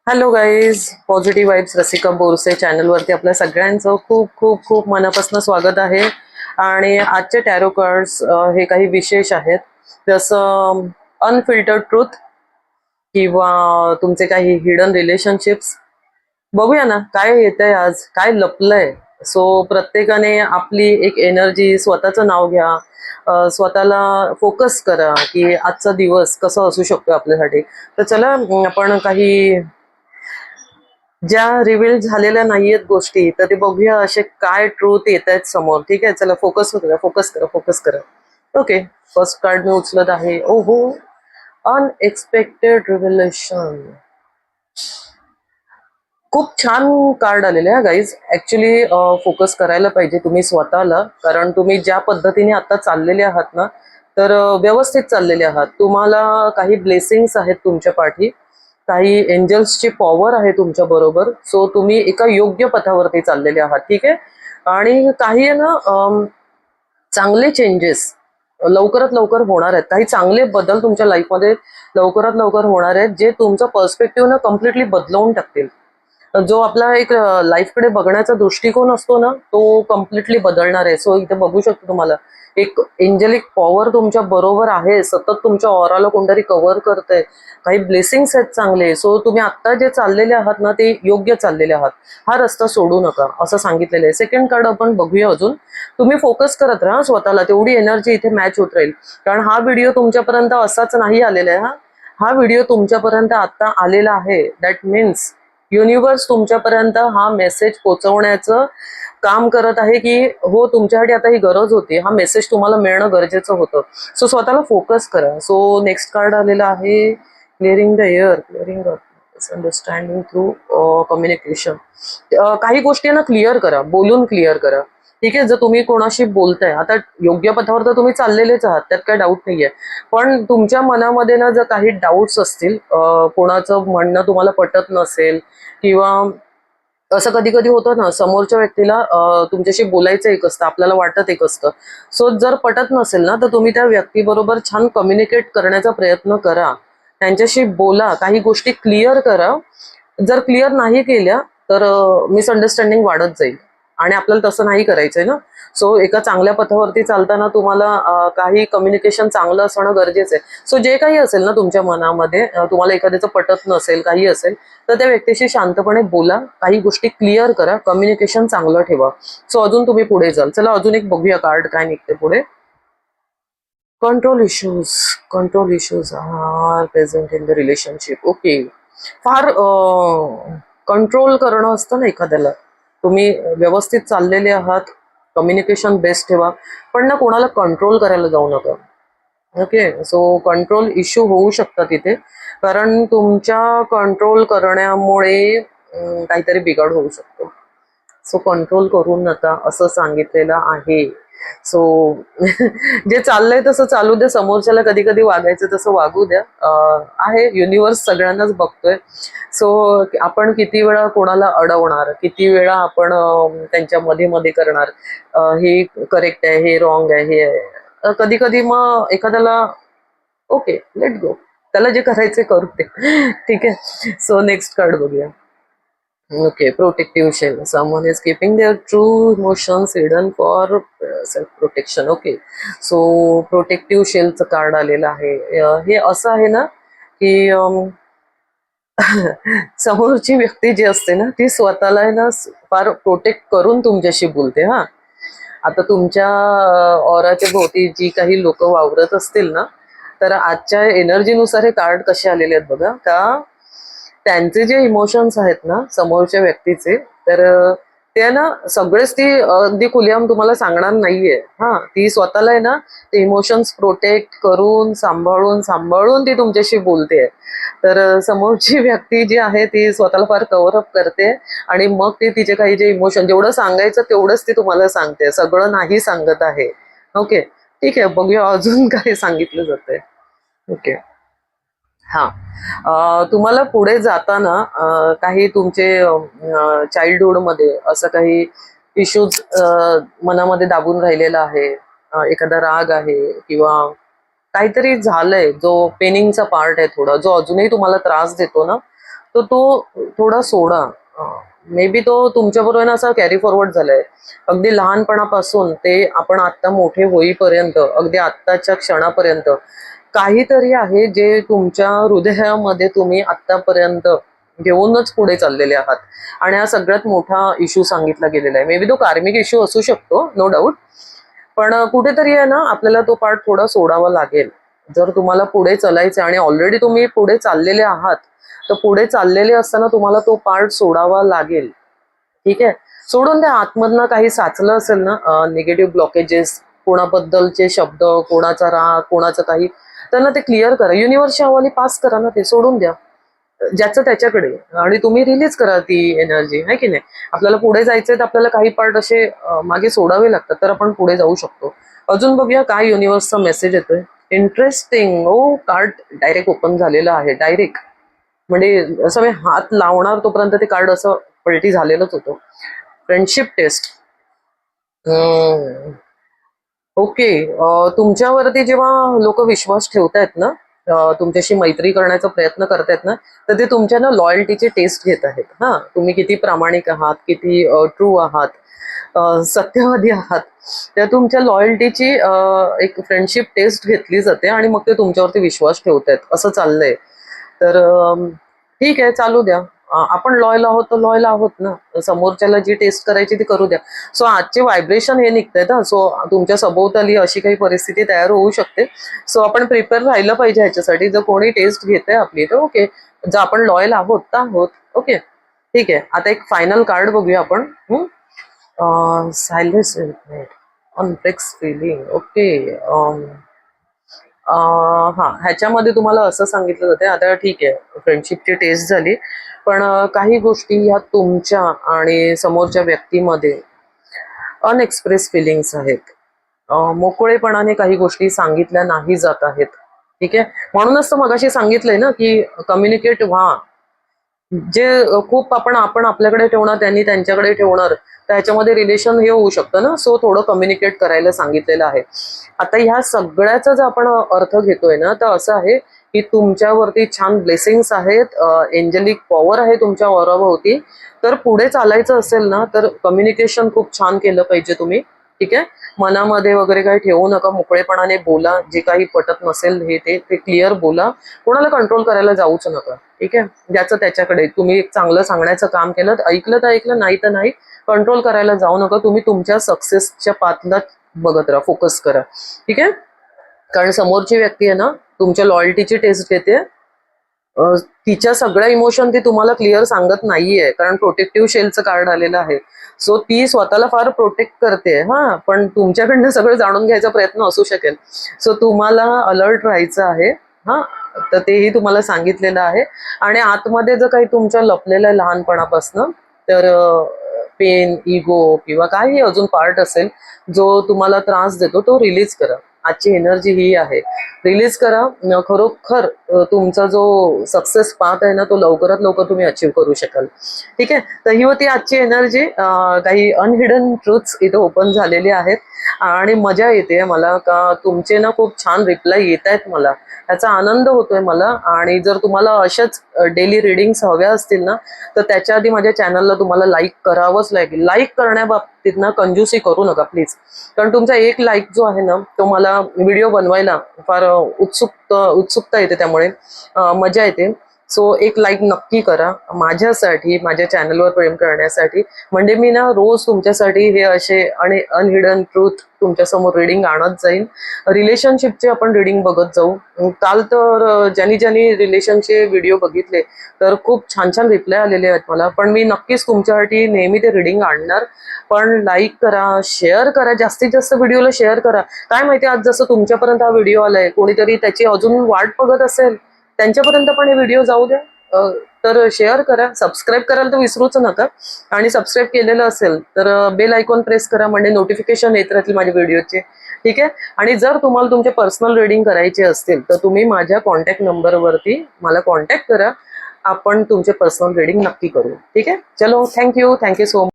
Hello guys, positive vibes Rasika Borse चॅनलवरती आपल्या सगळ्यांचं खूप खूप खूप मनापासून स्वागत आहे. आणि आजचे टॅरो कार्ड्स हे काही विशेष आहेत, जसं अनफिल्टर्ड ट्रूथ किंवा तुमचे काही हिडन रिलेशनशिप्स. बघूया ना काय येतंय, आज काय लपलंय. सो प्रत्येकाने आपली एक एनर्जी, स्वतःचं नाव घ्या, स्वतःला फोकस करा की आजचा दिवस कसा असू शकतो आपल्यासाठी. तर चला आपण काही ज्या रिव्हील झालेल्या नाहीयेत गोष्टी, तर ते बघूया असे काय ट्रूथ येत आहेत समोर. ठीक आहे, चला फोकस करा, फोकस करा, फोकस करा. ओके, फर्स्ट कार्ड मी उचलत आहे. ओहो, अनएक्सपेक्टेड रिव्हिलेशन. खूप छान कार्ड आलेले आहे गाईज. ऍक्च्युली फोकस करायला पाहिजे तुम्ही स्वतःला, कारण तुम्ही ज्या पद्धतीने आता चाललेले आहात ना, तर व्यवस्थित चाललेले आहात. तुम्हाला काही ब्लेसिंग्स आहेत तुमच्या पाठी, काही एंजल्सची पॉवर आहे तुमच्या बरोबर. सो तुम्ही एका योग्य पथावरती चाललेले आहात. ठीक आहे, आणि काही आहे ना चांगले चेंजेस लवकरात लवकर होणार आहेत. काही चांगले बदल तुमच्या लाईफमध्ये लवकरात लवकर होणार आहेत, जे तुमचा पर्स्पेक्टिव्ह ना कम्प्लिटली बदलवून टाकतील. जो आपला एक लाईफकडे बघण्याचा दृष्टिकोन असतो ना, तो कम्प्लिटली बदलणार आहे. सो इथे बघू शकतो तुम्हाला एक एंजेलिक पॉवर तुमच्या बरोबर आहे. सतत तुमच्या ऑराला कोणतरी कव्हर करतंय. काही ब्लेसिंग्स आहेत चांगले. सो तुम्ही आता जे चाललेले आहात ना, ते योग्य चाललेले आहात. हा रस्ता सोडू नका असं सांगितलेलं आहे. सेकंड कार्ड आपण बघूया अजून. तुम्ही फोकस करत राहा स्वतःला, तेवढी एनर्जी इथे मॅच होत राहील. कारण हा व्हिडिओ तुमच्यापर्यंत असाच नाही आलेला आहे. हा व्हिडिओ तुमच्यापर्यंत आता आलेला आहे. दॅट मीन्स युनिव्हर्स तुमच्यापर्यंत हा मेसेज पोहोचवण्याचं काम करत आहे की हो, तुमच्यासाठी आता ही गरज होती, हा मेसेज तुम्हाला मिळणं गरजेचं होतं. सो स्वतःला फोकस करा. सो नेक्स्ट कार्ड आलेला आहे clearing the air, clearing understanding through communication. काही गोष्टी ना क्लिअर करा, बोलून क्लिअर करा. ठीक आहे, जर तुम्ही कोणाशी बोलताय, आता योग्य पथावर तर तुम्ही चाललेलेच आहात, त्यात काय डाऊट नाहीये. पण तुमच्या मनामध्ये ना जर काही डाऊट्स असतील, कोणाचं म्हणणं तुम्हाला पटत नसेल, किंवा असं कधी कधी होतं ना, समोरच्या व्यक्तीला तुमच्याशी बोलायचं एक असतं, आपल्याला वाटत एक असतं. सो जर पटत नसेल ना, तर तुम्ही त्या व्यक्तीबरोबर छान कम्युनिकेट करण्याचा प्रयत्न करा. त्यांच्याशी बोला, काही गोष्टी क्लिअर करा. जर क्लिअर नाही केल्या तर मिसअंडरस्टँडिंग वाढत जाईल, आणि आपल्याला तसं नाही करायचंय ना. सो एका चांगल्या पथावरती चालताना तुम्हाला काही कम्युनिकेशन चांगलं असणं गरजेचं आहे. सो जे काही असेल ना तुमच्या मनामध्ये, तुम्हाला एखाद्याचं पटत नसेल, काही असेल, तर त्या व्यक्तीशी शांतपणे बोला, काही गोष्टी क्लिअर करा, कम्युनिकेशन चांगलं ठेवा. सो अजून तुम्ही पुढे जाल. चला अजून एक बघूया कार्ड काय निघते पुढे. Control issues, control issues are present in the relationship. Okay, फार कंट्रोल करणं असतं ना एखाद्याला. तुम्ही व्यवस्थित चाललेले आहात, कम्युनिकेशन बेस्ट ठेवा, पण ना कोणाला कंट्रोल करायला जाऊ नका. ओके, सो कंट्रोल इश्यू होऊ शकतात इथे, कारण तुमच्या कंट्रोल करण्यामुळे काहीतरी बिघाड होऊ शकतो. सो कंट्रोल करू नका असं सांगितलेलं आहे. सो जे चाललंय तसं चालू द्या, समोरच्याला कधी कधी वागायचं तसं वागू द्या. आहे, युनिव्हर्स सगळ्यांनाच बघतोय. सो आपण किती वेळा कोणाला अडवणार, किती वेळा आपण त्यांच्या मध्ये मध्ये करणार, हे करेक्ट आहे, हे रॉंग आहे, हे आहे. कधी कधी मग एखाद्याला ओके, लेट गो, त्याला जे करायचे करू दे. ठीक आहे, सो नेक्स्ट कार्ड बघूया. Okay, protective shell. Someone is keeping their true emotions hidden for self-protection. Okay, so protective shellचं कार्ड आलेलं आहे. हे असं आहे ना की समोरची व्यक्ती जी असते ना, ती स्वतःला आहे ना फार प्रोटेक्ट करून तुमच्याशी बोलते. हा, आता तुमच्या ऑराच्या भोवती जी काही लोक वावरत असतील ना, तर आजच्या एनर्जीनुसार हे कार्ड कसे आलेले आहेत बघा. का त्यांचे जे इमोशन्स आहेत ना समोरच्या व्यक्तीचे, तर ते ना सगळेच ती अगदी खुलेआम तुम्हाला सांगणार नाहीये. हा, ती स्वतःला आहे ना ते इमोशन्स प्रोटेक्ट करून, सांभाळून सांभाळून ती तुमच्याशी बोलते. तर समोरची व्यक्ती जी आहे ती स्वतःला फार कव्हर अप करते, आणि मग ती तिचे काही जे इमोशन, जेवढं सांगायचं तेवढंच ती तुम्हाला सांगते, सगळं नाही सांगत आहे. ओके, ठीक आहे, बघूया अजून काय सांगितलं जातंय. ओके, हा, तुम्हाला पुढे जाताना काही तुमचे चाइल्डहुडमध्ये असं काही इश्यूज मनामध्ये दाबून राहिलेला आहे. एखादा राग आहे, किंवा काहीतरी झालंय जो पेनिंगचा पार्ट आहे थोडा, जो अजूनही तुम्हाला त्रास देतो ना, तर तो थोडा सोडा. मे बी तो तुमच्याबरोबर ना असा कॅरी फॉरवर्ड झालाय, अगदी लहानपणापासून ते आपण आत्ता मोठे होईपर्यंत, अगदी आत्ताच्या क्षणापर्यंत काहीतरी आहे जे तुमच्या हृदयामध्ये तुम्ही आत्तापर्यंत घेऊनच पुढे चाललेले आहात. आणि हा सगळ्यात मोठा इश्यू सांगितला गेलेला आहे. मे बी तो कार्मिक इश्यू असू शकतो, नो डाऊट. पण कुठेतरी आहे ना आपल्याला तो पार्ट थोडा सोडावा लागेल. जर तुम्हाला पुढे चालायचं आणि ऑलरेडी तुम्ही पुढे चाललेले आहात, तर पुढे चाललेले असताना तुम्हाला तो पार्ट सोडावा लागेल. ठीक आहे, सोडून द्या. आतमधनं काही साचलं असेल ना, निगेटिव्ह ब्लॉकेजेस, कोणाबद्दलचे शब्द, कोणाचा राग, कोणाचं काही, त्यांना ते क्लिअर करा. युनिव्हर्सच्या हवाली पास करा ना, ते सोडून द्या ज्याचं त्याच्याकडे. आणि तुम्ही रिलीज करा ती एनर्जी, आहे की नाही. आपल्याला पुढे जायचंय तर आपल्याला काही पार्ट असे मागे सोडावे लागतात, तर आपण पुढे जाऊ शकतो. अजून बघूया काय युनिव्हर्सचा मेसेज येतोय. इंटरेस्टिंग. ओ, कार्ड डायरेक्ट ओपन झालेलं आहे, डायरेक्ट. म्हणजे असं मी हात लावणार तोपर्यंत ते कार्ड असं पलटी झालेलंच होतं. Friendship test. ओके. तुमच्यावरती जेव्हा लोक विश्वास ठेवतायत ना, तुमच्याशी मैत्री करण्याचा प्रयत्न करतायत ना, तर ते तुमच्या ना लॉयल्टीचे टेस्ट घेत आहेत. हा, तुम्ही किती प्रामाणिक आहात, किती ट्रू आहात, सत्यवादी आहात. त्या तुमच्या लॉयल्टीची एक फ्रेंडशिप टेस्ट घेतली जाते आणि मग ते तुमच्यावरती विश्वास ठेवतायत असं चाललंय. तर ठीक आहे, चालू द्या. आपण लॉयल आहोत तर लॉयल आहोत ना. समोरच्याला जी टेस्ट करायची ती करू द्या. सो आजचे व्हायब्रेशन हे निघतायत ना, सो तुमच्या सभोवताली अशी काही परिस्थिती तयार होऊ शकते. सो आपण प्रिपेअर राहिलं पाहिजे ह्याच्यासाठी. जर कोणी टेस्ट घेतंय आपली तर ओके, जर आपण लॉयल आहोत तर आहोत. ओके, ठीक आहे. आता एक फायनल कार्ड बघूया आपण. सायलेन्स, अनप्लेक्स फिलिंग. ओके. हा, ह्याच्यामध्ये तुम्हाला असं सांगितलं जाते. आता ठीक आहे, फ्रेंडशिपची टेस्ट झाली, पण काही गोष्टी ह्या तुमच्या आणि समोरच्या व्यक्तीमध्ये अनएक्सप्रेस फिलिंग्स आहेत. मोकळेपणाने काही गोष्टी सांगितल्या नाही जात आहेत. ठीक आहे, म्हणूनच तर मगाशी सांगितलंय ना की कम्युनिकेट व्हा. जे खूप आपण आपण आपल्याकडे ठेवणार, त्यांनी त्यांच्याकडे ठेवणार, तर ह्याच्यामध्ये रिलेशन हे होऊ शकतं ना. सो थोडं कम्युनिकेट करायला सांगितलेलं आहे. आता ह्या सगळ्याचा जर आपण अर्थ घेतोय ना, तर असं आहे की तुमच्यावरती छान ब्लेसिंग्स आहेत, एंजलिक पॉवर आहे तुमच्या औराभोवती. तर पुढे चालायचं असेल ना, तर कम्युनिकेशन खूप छान केलं पाहिजे तुम्ही. ठीक आहे, मनामध्ये वगैरे काही ठेवू नका, मोकळेपणाने बोला. जे काही पटत नसेल हे ते क्लिअर बोला. कोणाला कंट्रोल करायला जाऊच नका. ठीक आहे, ज्याचं त्याच्याकडे. तुम्ही एक चांगलं सांगण्याचं काम केलं, ऐकलं तर ऐकलं, नाही तर नाही. कंट्रोल करायला जाऊ नका. तुम्ही तुमच्या सक्सेसच्या पाथला बघत राहा, फोकस करा. ठीक आहे, कारण समोरची व्यक्ती आहे ना तुमच्या लॉयल्टीची टेस्ट घेते. तिच्या सगळ्या इमोशन ती तुम्हाला क्लिअर सांगत नाहीये, कारण प्रोटेक्टिव्ह शेलचं कार्ड आलेलं आहे. सो ती स्वतःला फार प्रोटेक्ट करते. हा, पण तुमच्याकडनं सगळं जाणून घ्यायचा प्रयत्न असू शकेल. सो तुम्हाला अलर्ट राहायचं आहे. हा, तर तेही तुम्हाला सांगितलेलं आहे. आणि आतमध्ये जर काही तुमच्या लपलेलं आहे लहानपणापासून, तर पेन, इगो किंवा काही अजून पार्ट असेल जो तुम्हाला त्रास देतो, तो रिलीज करा. आजची एनर्जी ही आहे, रिलीज करा. खरोखर तुमचा जो सक्सेस पाथ आहे ना, तो लवकरात लवकर तुम्ही अचीव्ह करू शकाल. ठीक आहे, तर ही होती आजची एनर्जी. काही अनहिडन ट्रूथ्स इथे ओपन झालेली आहेत आणि मजा येते मला का तुमचे ना खूप छान रिप्लाय येत आहेत मला. त्याचा आनंद होतोय मला. आणि जर तुम्हाला अशाच डेली रिडिंग्स हव्या असतील ना, तर त्याच्या आधी माझ्या चॅनलला तुम्हाला लाईक करावंच लागेल. लाईक करण्याबाबतीत ना कंजूसी करू नका प्लीज, कारण तुमचा एक लाईक जो आहे ना, तो मला व्हिडिओ बनवायला फार उत्सुकता येते, त्यामुळे मजा येते. सो एक लाईक नक्की करा माझ्यासाठी, माझ्या चॅनलवर प्रेम करण्यासाठी. म्हणजे मी ना रोज तुमच्यासाठी हे असे अनहिडन ट्रूथ तुमच्यासमोर रिडिंग आणत जाईन. रिलेशनशिपचे आपण रिडिंग बघत जाऊ. काल तर ज्यांनी रिलेशनचे व्हिडिओ बघितले तर खूप छान छान रिप्लाय आलेले आहेत मला. पण मी नक्कीच तुमच्यासाठी नेहमी ते रिडिंग आणणार. पण लाईक करा, शेअर करा, जास्तीत जास्त व्हिडिओला शेअर करा. काय माहिती, आज जसं तुमच्यापर्यंत हा व्हिडिओ आलाय, कोणीतरी त्याची अजून वाट बघत असेल, त्यांच्यापर्यंत पण हे व्हिडिओ जाऊ द्या. तर शेअर करा, सबस्क्राईब करायला तर विसरूच नका. आणि सबस्क्राईब केलेलं असेल तर बेल आयकॉन प्रेस करा, म्हणजे नोटिफिकेशन येत राहतील माझ्या व्हिडिओचे. ठीक आहे, आणि जर तुम्हाला तुमचे पर्सनल रिडिंग करायचे असतील तर तुम्ही माझ्या कॉन्टॅक्ट नंबरवरती मला कॉन्टॅक्ट करा. आपण तुमचे पर्सनल रिडिंग नक्की करू. ठीक आहे, चलो, थँक्यू सो मच.